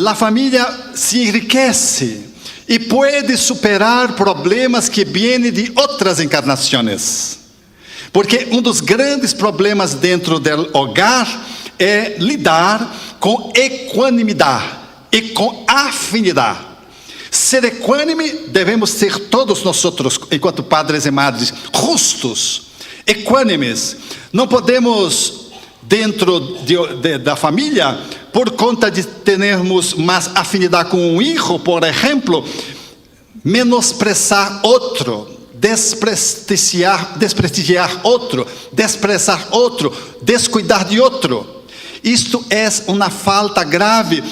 Speaker 1: a família se enriquece e pode superar problemas que vêm de outras encarnações. Porque dos grandes problemas dentro do hogar é lidar com equanimidade e com afinidade. Ser equânime devemos ser todos nós, enquanto padres e madres, justos, equânimes. Não podemos, dentro da família, por conta de termos mais afinidade com um filho, por exemplo, menosprezar outro, desprestigiar outro, desprezar outro, descuidar de outro. Isto é uma falta grave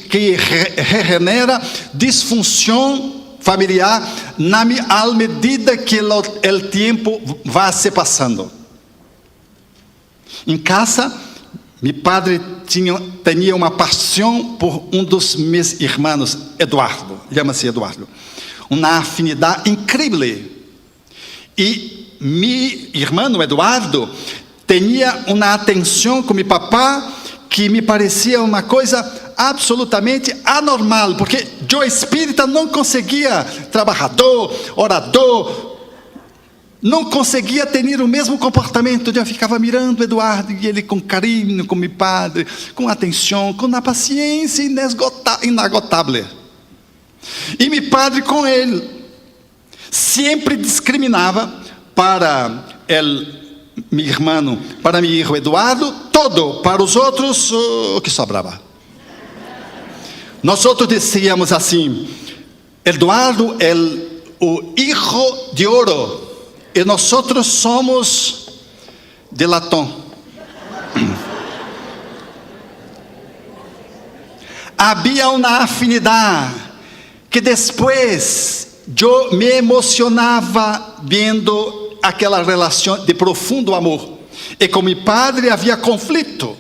Speaker 1: que regenera disfunção familiar à medida que o tempo vai se passando. Em casa, meu padre tinha uma paixão por dos meus irmãos, Eduardo, chama-se Eduardo. Uma afinidade incrível. E meu irmão Eduardo tinha uma atenção com meu papá que me parecia uma coisa absolutamente anormal, porque eu espírita não conseguia, trabalhador, orador, não conseguia ter o mesmo comportamento. Eu ficava mirando Eduardo e ele com carinho, com meu padre, com atenção, com uma paciência inagotável. E meu padre com ele sempre discriminava para meu irmão, para meu filho Eduardo, todo, para os outros, o que sobrava. Nós outros dizíamos assim: Eduardo é o hijo de ouro, e nós outros somos de latão. Havia uma afinidade que depois eu me emocionava vendo aquela relação de profundo amor. E com meu padre havia conflito.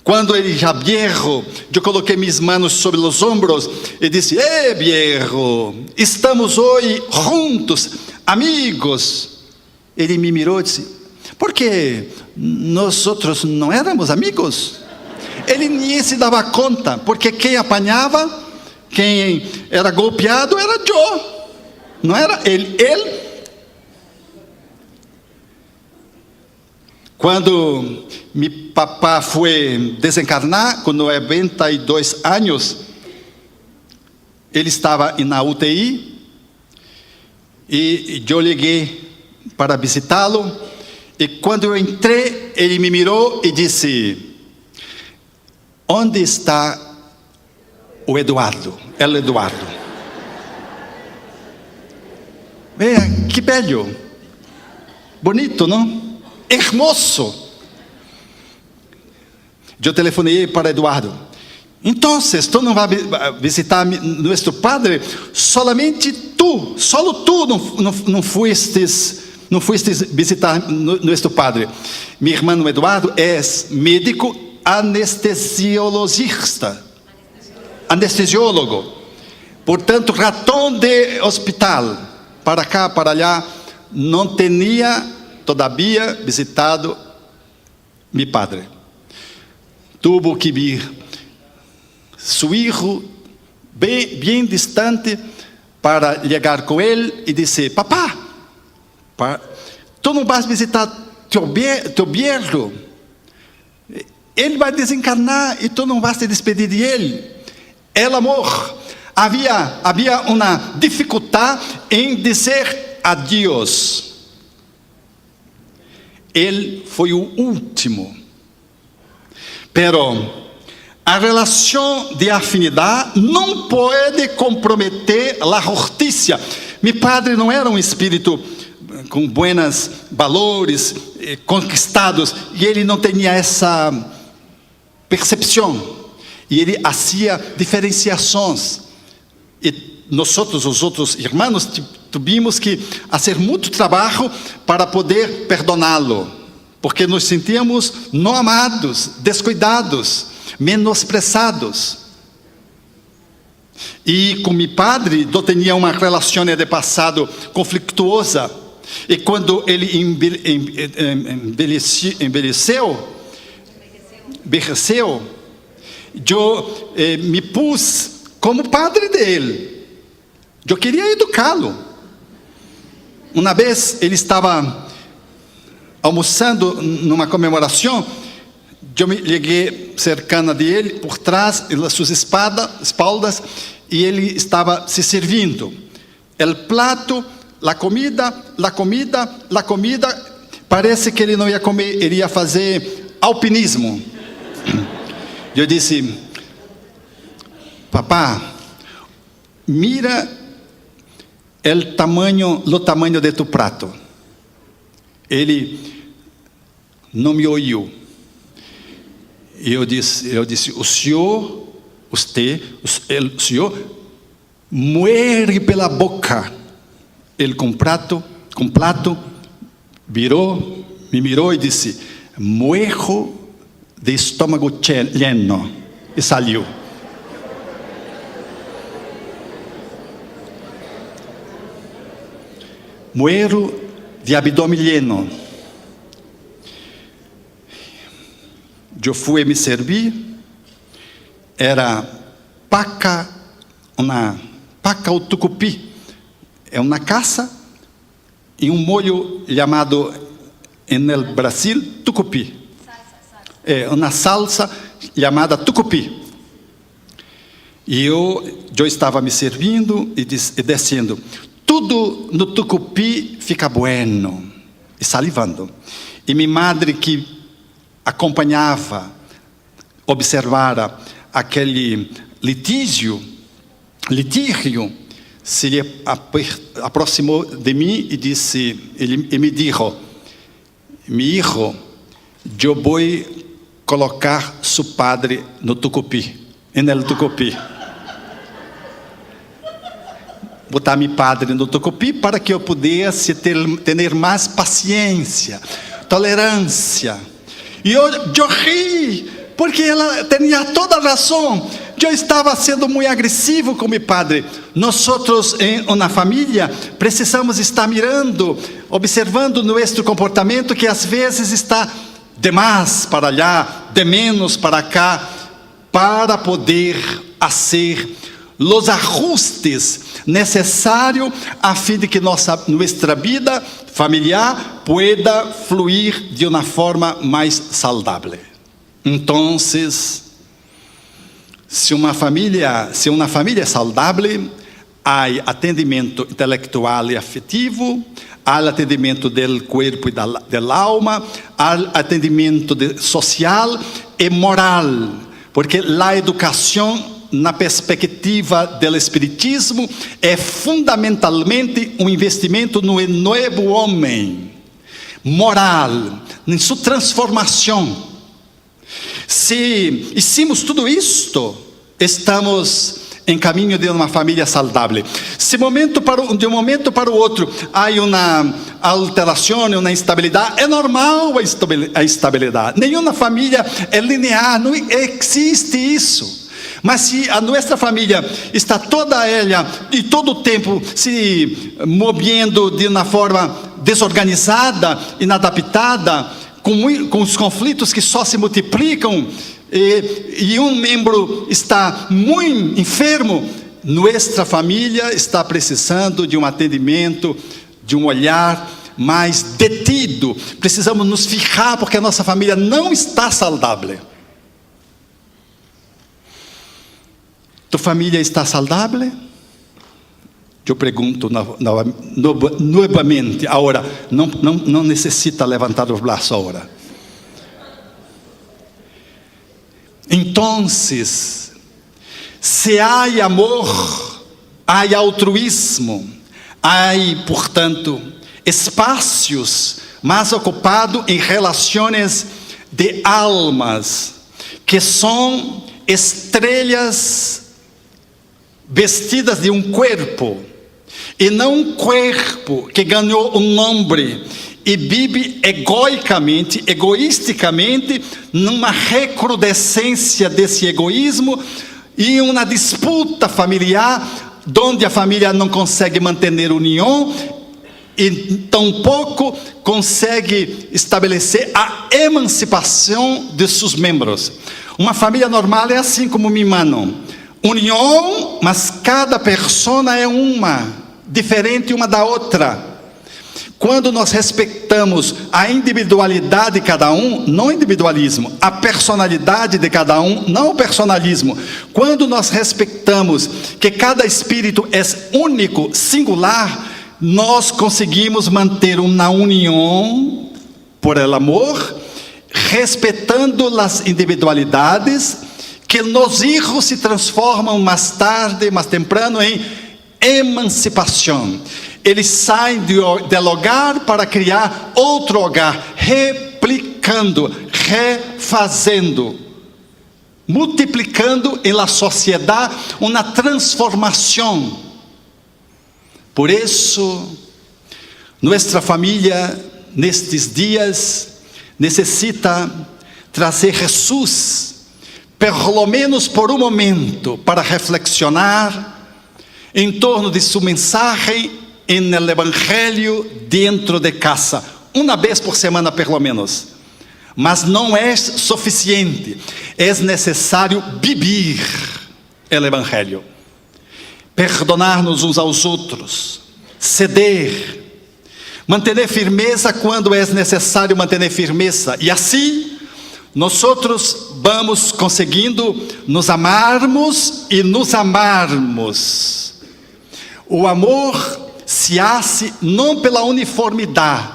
Speaker 1: Quando ele já viejo, eu coloquei minhas manos sobre os ombros e disse: viejo, estamos hoje juntos, amigos. Ele me mirou e disse: por que nós outros não éramos amigos? Ele nem se dava conta, porque quem apanhava, quem era golpeado era eu, não era ele. Quando meu papá foi desencarnar, com 92 anos, ele estava na UTI, e eu liguei para visitá-lo, e quando eu entrei, ele me mirou e disse: onde está o Eduardo? El Eduardo. Veja, que belo, bonito, não? Hermoso. Eu telefonei para Eduardo: então, tu não vai visitar nosso padre? Solamente tu, solo tu não fuestes visitar nosso padre. Meu irmão Eduardo é médico anestesiólogo. Portanto, ratão de hospital, para cá, para allá, não tinha todavia visitado meu padre. Tuvo que vir seu filho bem distante para chegar com ele e dizer: papá, tu não vais visitar teu viejo? Ele vai desencarnar e tu não vais te despedir de ele. El amor. Havia uma dificuldade em dizer adeus. Ele foi o último. Pero a relação de afinidade não pode comprometer a justiça. Meu padre não era um espírito com buenos valores, conquistados, e ele não tinha essa percepção. E ele fazia diferenciações. E nós, os outros irmãos, tivemos que fazer muito trabalho para poder perdoná-lo, porque nos sentíamos não amados, descuidados, menosprezados. E com meu padre, eu tinha uma relação de passado conflituosa. E quando ele envelheceu, eu me pus como padre dele. Eu queria educá-lo. Uma vez ele estava almoçando numa comemoração, eu me liguei cercana dele, por trás, nas suas espaldas, e ele estava se servindo. O prato, a comida, parece que ele não ia comer, ele ia fazer alpinismo. Eu disse: papá, mira o tamanho de tu prato. Ele não me ouviu. E eu disse: o senhor muere pela boca. Ele com prato, me mirou e disse: muero de estômago lleno. E saiu. Muero de abdômen lleno. Eu fui me servir. Era uma paca ao tucupi. É uma caça e um molho chamado, no Brasil, tucupi. É uma salsa chamada tucupi. E eu estava me servindo e descendo. Tudo no tucupi fica bueno. E salivando. E minha madre, que acompanhava, observara aquele litígio, se aproximou de mim e me disse: mi hijo, eu vou colocar seu padre no tucupi. en el Tucupi. Botar meu padre no Tucupi para que eu pudesse ter mais paciência, tolerância. E eu ri, porque ela tinha toda a razão. Eu estava sendo muito agressivo com meu padre. Nós, em uma família, precisamos estar mirando, observando nosso comportamento, que às vezes está de mais para lá, de menos para cá, para poder fazer os ajustes necessários a fim de que nossa vida familiar pueda fluir de uma forma mais saudável. Então, se uma família é saudável, há atendimento intelectual e afetivo, há atendimento do corpo e da alma, há atendimento social e moral, porque a educação, na perspectiva do Espiritismo, é fundamentalmente um investimento no novo homem, moral, em sua transformação. Se hicimos tudo isto, estamos em caminho de uma família saudável. Se de um momento para o outro há uma alteração, uma instabilidade, é normal a instabilidade. Nenhuma família é linear, não existe isso. Mas se a nossa família está toda ela e todo o tempo se movendo de uma forma desorganizada, inadaptada, com os conflitos que só se multiplicam, e um membro está muito enfermo, nossa família está precisando de um atendimento, de um olhar mais detido. Precisamos nos fijar, porque a nossa família não está saudável. Tua família está saudável? Eu pergunto novamente, agora, não necessita levantar os braços agora. Então, se há amor, há altruísmo, há, portanto, espaços mais ocupados em relações de almas, que são estrelas vestidas de um corpo, e não um corpo que ganhou um nome e vive egoisticamente, numa recrudescência desse egoísmo e uma disputa familiar, onde a família não consegue manter união e tampouco consegue estabelecer a emancipação de seus membros. Uma família normal é assim como mi mano, união, mas cada pessoa é uma, diferente uma da outra. Quando nós respeitamos a individualidade de cada um, não individualismo, a personalidade de cada um, não o personalismo. Quando nós respeitamos que cada espírito é único, singular, nós conseguimos manter uma união por el amor, respeitando as individualidades, que nos filhos se transformam mais tarde, mais temprano, em emancipação. Eles saem do hogar para criar outro hogar, replicando, refazendo, multiplicando em la sociedade uma transformação. Por isso, nossa família, nestes dias, necessita trazer Jesus, pelo menos por um momento, para reflexionar em torno de sua mensagem en el Evangelho dentro de casa, uma vez por semana pelo menos. Mas não é suficiente, é necessário viver o Evangelho, perdonar-nos uns aos outros, ceder, manter firmeza quando é necessário manter firmeza, e assim nós vamos conseguindo nos amarmos e nos amarmos. O amor se hace não pela uniformidade,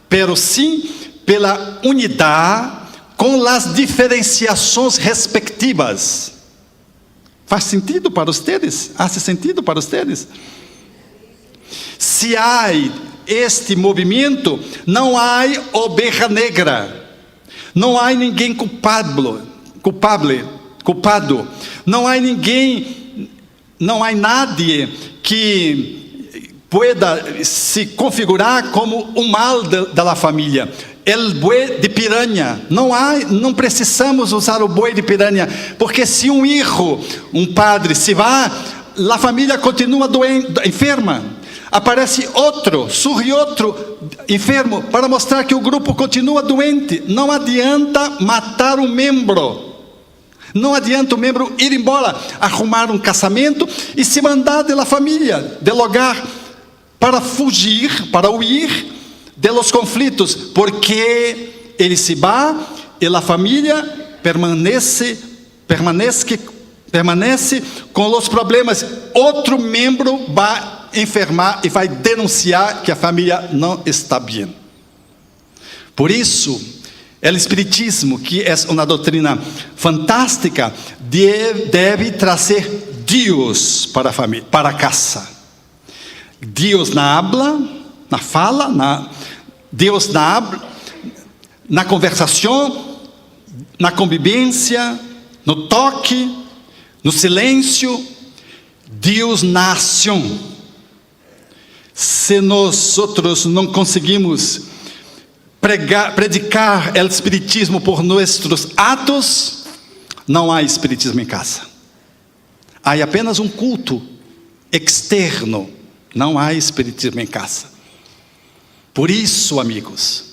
Speaker 1: pero sim pela unidade, com as diferenciações respectivas. Faz sentido para vocês? Hace sentido para vocês? Se há este movimento, não há oveja negra, não há ninguém culpado, não há ninguém, não há nadie que pueda se configurar como o mal da família. El buey de piranha, não precisamos usar o buey de piranha, porque se um padre se vai, a família continua doente, enferma. Aparece outro, surge outro enfermo, para mostrar que o grupo continua doente. Não adianta matar um membro, não adianta o membro ir embora, arrumar um casamento e se mandar da família, do lugar, para fugir, para huir de los conflitos, porque ele se vai e a família permanece com os problemas. Outro membro vai enfermar e vai denunciar que a família não está bem. Por isso, o Espiritismo, que é uma doutrina fantástica, deve trazer Deus para a família, para a casa. Deus na habla, na fala, Deus na conversação, na convivência, no toque, no silêncio. Deus na ação. Se nós outros não conseguimos predicar o Espiritismo por nossos atos, não há Espiritismo em casa. Há apenas um culto externo, não há Espiritismo em casa. Por isso, amigos,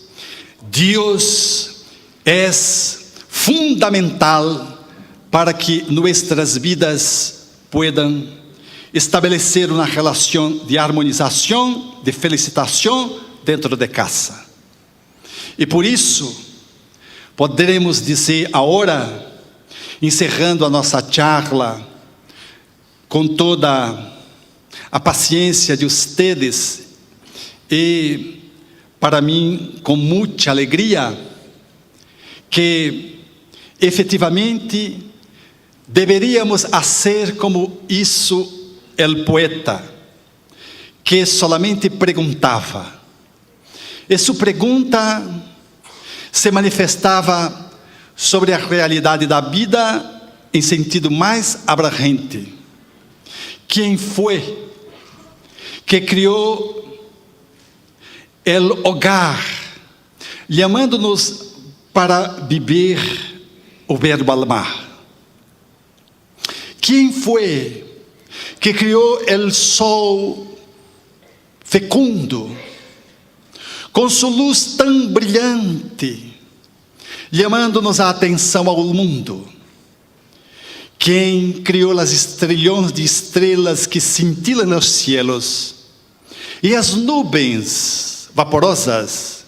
Speaker 1: Deus é fundamental para que nossas vidas puedan estabelecer uma relação de harmonização, de felicitação dentro de casa. E por isso, poderemos dizer agora, encerrando a nossa charla, com toda a paciência de ustedes, e para mim, com muita alegria, que efetivamente deveríamos fazer como isso o poeta, que solamente perguntava. E sua pergunta se manifestava sobre a realidade da vida em sentido mais abrangente. Quem foi que criou o hogar, chamando-nos para viver o verbo amar? Quem foi que criou o sol fecundo, com sua luz tão brilhante, chamando-nos a atenção ao mundo? Quem criou as trilhões de estrelas que cintilam nos cielos e as nuvens vaporosas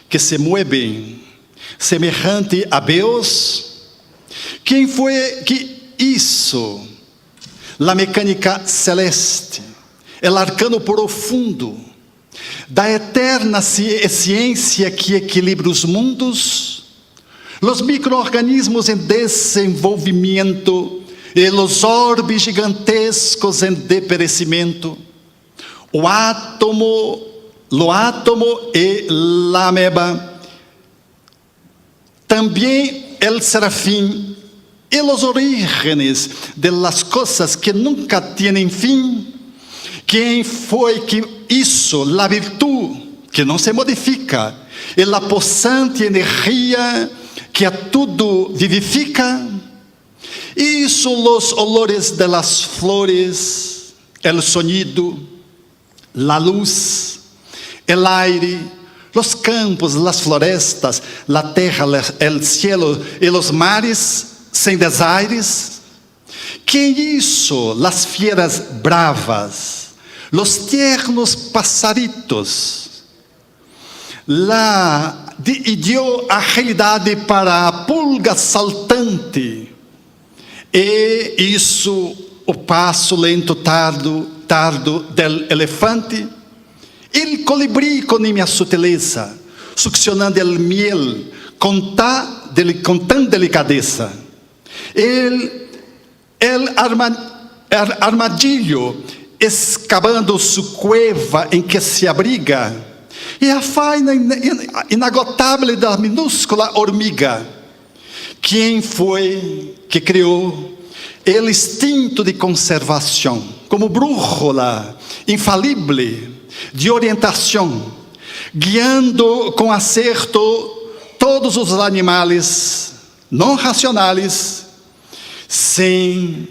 Speaker 1: que se movem semejante a Deus? Quem foi que isso? A mecânica celeste, o arcano profundo da eterna ciência que equilibra os mundos, os micro-organismos em desenvolvimento e os orbes gigantescos em deperecimento, o átomo e a ameba, também o serafim, e os orígenes de las coisas que nunca têm fim. Quem foi que hizo a virtude que não se modifica e a possante energia que a tudo vivifica? Hizo os olores de las flores, el sonido, la luz, el aire, los campos, las florestas, la terra, el cielo e los mares sem desaires? Quem hizo las fieras bravas, los tiernos pasaritos, e deu agilidade para a pulga saltante, e isso o passo lento tardo del elefante, el colibrí com minha sutileza, succionando el miel com tão delicadeza, el armadilho escavando sua cueva em que se abriga, e a faina inagotável da minúscula hormiga. Quem foi que criou o instinto de conservação, como brújula infalível de orientação, guiando com acerto todos os animais não racionais, sem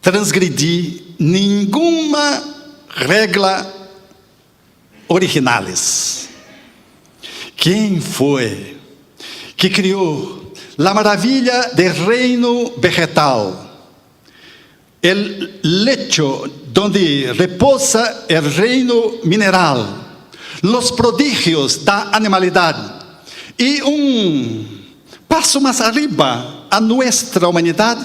Speaker 1: transgredir nenhuma regra originais. Quem foi que criou a maravilha do reino vegetal, o lecho donde reposa o reino mineral, os prodígios da animalidade e passo mais arriba a nossa humanidade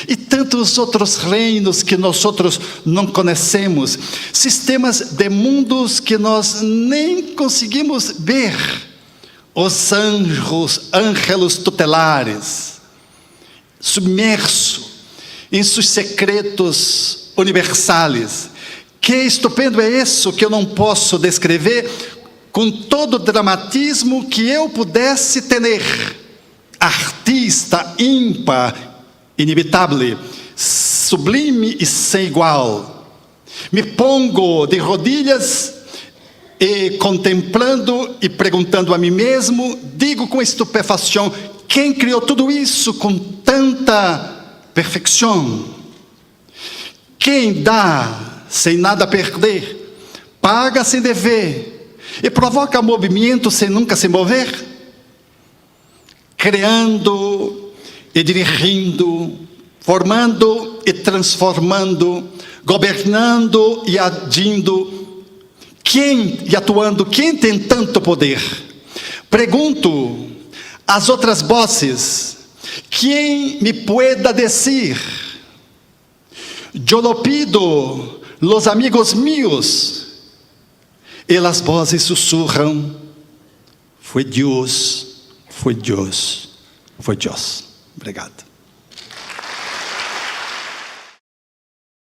Speaker 1: e tantos outros reinos que nós não conhecemos, sistemas de mundos que nós nem conseguimos ver, os ángelos tutelares, submerso em seus secretos universais. Que estupendo é isso que eu não posso descrever com todo o dramatismo que eu pudesse ter. Artista ímpar, inevitável, sublime e sem igual. Me pongo de rodilhas e contemplando e perguntando a mim mesmo, digo com estupefação: quem criou tudo isso com tanta perfeição? Quem dá sem nada perder, paga sem dever e provoca movimento sem nunca se mover? Criando e dirigindo, formando e transformando, governando e agindo, e atuando, quem tem tanto poder? Pergunto às outras vozes: quem me pueda dizer? Eu lo pido, los amigos míos, e as vozes sussurram: foi Deus, foi Deus, foi Deus. Obrigado.